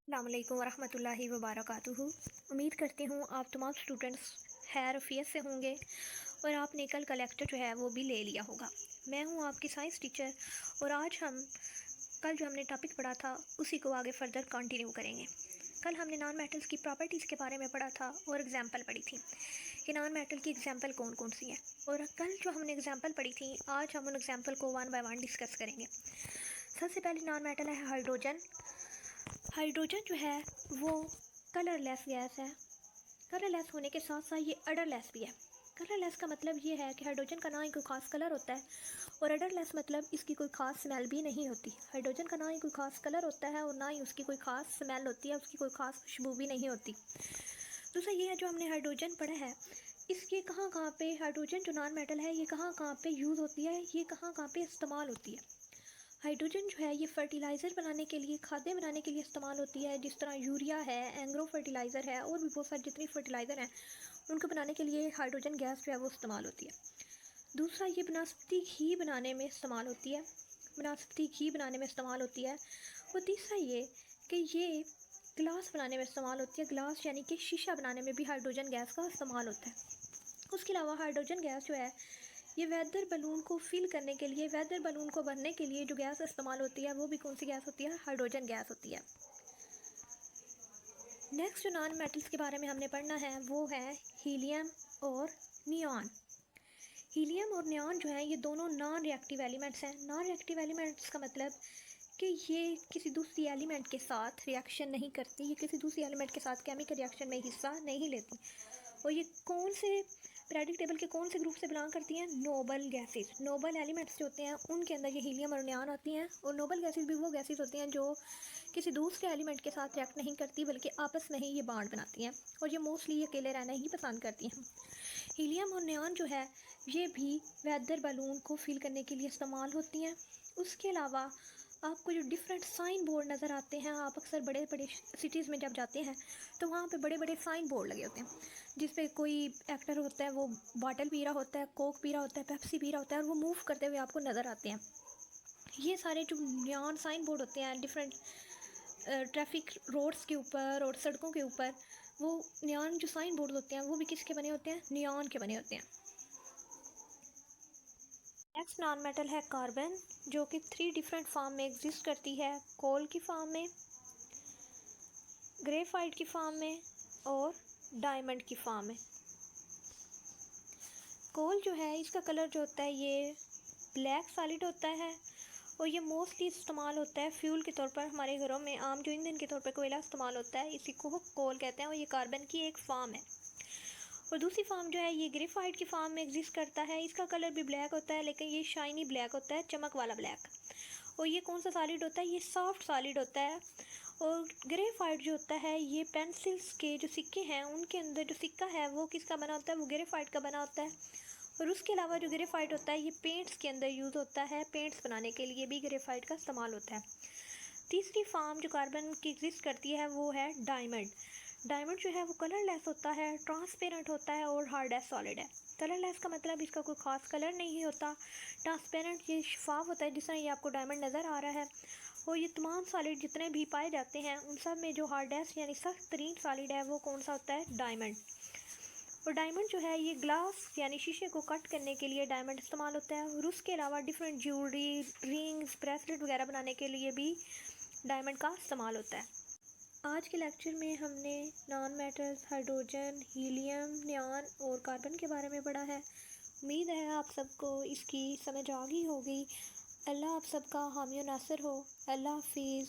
अस्सलामुअलैकुम वरहमतुल्लाहि वबरकातुहू। उम्मीद करती हूँ आप तमाम स्टूडेंट्स खैर आफियत से होंगे और आपने कल का लेक्चर जो है वो भी ले लिया होगा। मैं हूँ आपकी साइंस टीचर और आज हम कल जो हमने टॉपिक पढ़ा था उसी को आगे फर्दर कंटिन्यू करेंगे। कल हमने नॉन मेटल्स की प्रॉपर्टीज़ के बारे में पढ़ा था और एग्जांपल पढ़ी थी कि नॉन मेटल की एग्जांपल कौन कौन सी है। और कल जो हमने एग्जांपल पढ़ी थी आज हम उन एग्जांपल को वन बाय वन डिस्कस करेंगे। सबसे पहले नॉन मेटल है हाइड्रोजन। हाइड्रोजन जो है वो कलरलेस गैस है। कलरलेस होने के साथ साथ ये अडरलेस भी है। कलरलेस का मतलब ये है कि हाइड्रोजन का ना ही कोई ख़ास कलर होता है और अडरलेस मतलब इसकी कोई ख़ास स्मेल भी नहीं होती। हाइड्रोजन का ना ही कोई ख़ास कलर होता है और ना ही उसकी कोई ख़ास स्मेल होती है, उसकी कोई ख़ास खुशबू भी नहीं होती। दूसरा ये है जो हमने हाइड्रोजन पढ़ा है, इसके कहाँ कहाँ पे हाइड्रोजन जो नॉन मेटल है ये कहाँ कहाँ पे यूज़ होती है, ये कहाँ कहाँ पे इस्तेमाल होती है। हाइड्रोजन जो है ये फर्टिलाइज़र बनाने के लिए, खादें बनाने के लिए इस्तेमाल होती है। जिस तरह यूरिया है, एंग्रो फर्टिलाइज़र है और भी बहुत सारी जितनी फर्टिलाइज़र हैं उनको बनाने के लिए हाइड्रोजन गैस जो है वो इस्तेमाल होती है। दूसरा ये बनास्पति घी बनाने में इस्तेमाल होती है, बनास्पति घी बनाने में इस्तेमाल होती है। और तीसरा ये कि ये ग्लास बनाने में इस्तेमाल होती है। ग्लास यानी कि शीशा बनाने में भी हाइड्रोजन गैस का इस्तेमाल होता है। उसके अलावा हाइड्रोजन गैस जो है ये वेदर बलून को फिल करने के लिए, वेदर बलून को भरने के लिए जो गैस इस्तेमाल होती है वो भी कौन सी गैस होती है? हाइड्रोजन गैस होती है। नेक्स्ट जो नॉन मेटल्स के बारे में हमने पढ़ना है वो है हीलियम और नियॉन। हीलियम और नियॉन जो है ये दोनों नॉन रिएक्टिव एलिमेंट्स हैं। नॉन रिएक्टिव एलिमेंट्स का मतलब कि ये किसी दूसरी एलिमेंट के साथ रिएक्शन नहीं करती, ये किसी दूसरी एलिमेंट के साथ केमिकल रिएक्शन में हिस्सा नहीं लेती। और ये कौन से पीरियोडिक टेबल के कौन से ग्रुप से बिलोंग करती हैं? Noble gases. नोबल एलिमेंट्स जो होते हैं उनके अंदर ये हीलियम और नियॉन आती हैं। और नोबल गैसेज भी वो गैसेज होती हैं जो किसी दूसरे एलिमेंट के साथ रिएक्ट नहीं करती बल्कि आपस में ही ये बॉन्ड बनाती हैं और ये मोस्टली ये अकेले रहना ही पसंद करती हैं। हीलियम और नियॉन जो है ये भी वेदर बलून को फिल करने के लिए इस्तेमाल होती हैं। उसके अलावा आपको जो डिफरेंट साइन बोर्ड नज़र आते हैं, आप अक्सर बड़े बड़े सिटीज़ में जब जाते हैं तो वहाँ पे बड़े बड़े साइन बोर्ड लगे होते हैं जिस पे कोई एक्टर होता है, वो बॉटल पी रहा होता है, कोक पी रहा होता है, पेप्सी पी रहा होता है और वो मूव करते हुए आपको नज़र आते हैं। ये सारे जो नियॉन साइन बोर्ड होते हैं डिफरेंट ट्रैफिक रोड्स के ऊपर और सड़कों के ऊपर, वो नियॉन जो साइन बोर्ड होते हैं वो भी किसके बने होते हैं? नियॉन के बने होते हैं। नेक्स्ट नॉन मेटल है कार्बन, जो कि 3 डिफरेंट फॉर्म में एग्जिस्ट करती है। कोल की फॉर्म में, ग्रेफाइट की फॉर्म में और डायमंड की फॉर्म में। कोल जो है इसका कलर जो होता है ये ब्लैक सॉलिड होता है और ये मोस्टली इस्तेमाल होता है फ्यूल के तौर पर। हमारे घरों में आम जो ईंधन के तौर पर कोयला इस्तेमाल होता है इसी को कोल कहते हैं और ये कार्बन की एक फॉर्म है। और दूसरी फॉर्म जो है ये ग्रेफाइट की फॉर्म में एग्जिस्ट करता है। इसका कलर भी ब्लैक होता है लेकिन ये शाइनी ब्लैक होता है, चमक वाला ब्लैक। और ये कौन सा सॉलिड होता है? ये सॉफ्ट सॉलिड होता है। और ग्रेफाइट जो होता है ये पेंसिल्स के जो सिक्के हैं उनके अंदर जो सिक्का है वो किसका बना होता है? वो ग्रेफाइट का बना होता है। और उसके अलावा जो ग्रेफाइट होता है ये पेंट्स के अंदर यूज़ होता है, पेंट्स बनाने के लिए भी ग्रेफाइट का इस्तेमाल होता है। तीसरी फॉर्म जो कार्बन की एग्जिस्ट करती है वो है डायमंड। डायमंड जो है वो कलरलेस होता है, ट्रांसपेरेंट होता है और हार्ड एज सॉलिड है। कलरलेस का मतलब इसका कोई ख़ास कलर नहीं होता। ट्रांसपेरेंट ये शफाफ होता है, जिस तरह ये आपको डायमंड नज़र आ रहा है। और ये तमाम सॉलिड जितने भी पाए जाते हैं उन सब में जो हार्डेस्ट यानी सख्त तरीन सॉलिड है वो कौन सा होता है? डायमंड। और डायमंड जो है ये ग्लास यानी शीशे को कट करने के लिए डायमंड इस्तेमाल होता है। और उसके अलावा डिफरेंट ज्वेलरी, रिंग्स, ब्रेसलेट वगैरह बनाने के लिए भी डायमंड का इस्तेमाल होता है। आज के लेक्चर में हमने non metals, hydrogen, helium, neon और कार्बन के बारे में पढ़ा है। उम्मीद है आप सबको इसकी समझ आ गई होगी। अल्लाह आप सबका हामी और नासिर हो। अल्लाह हाफिज़।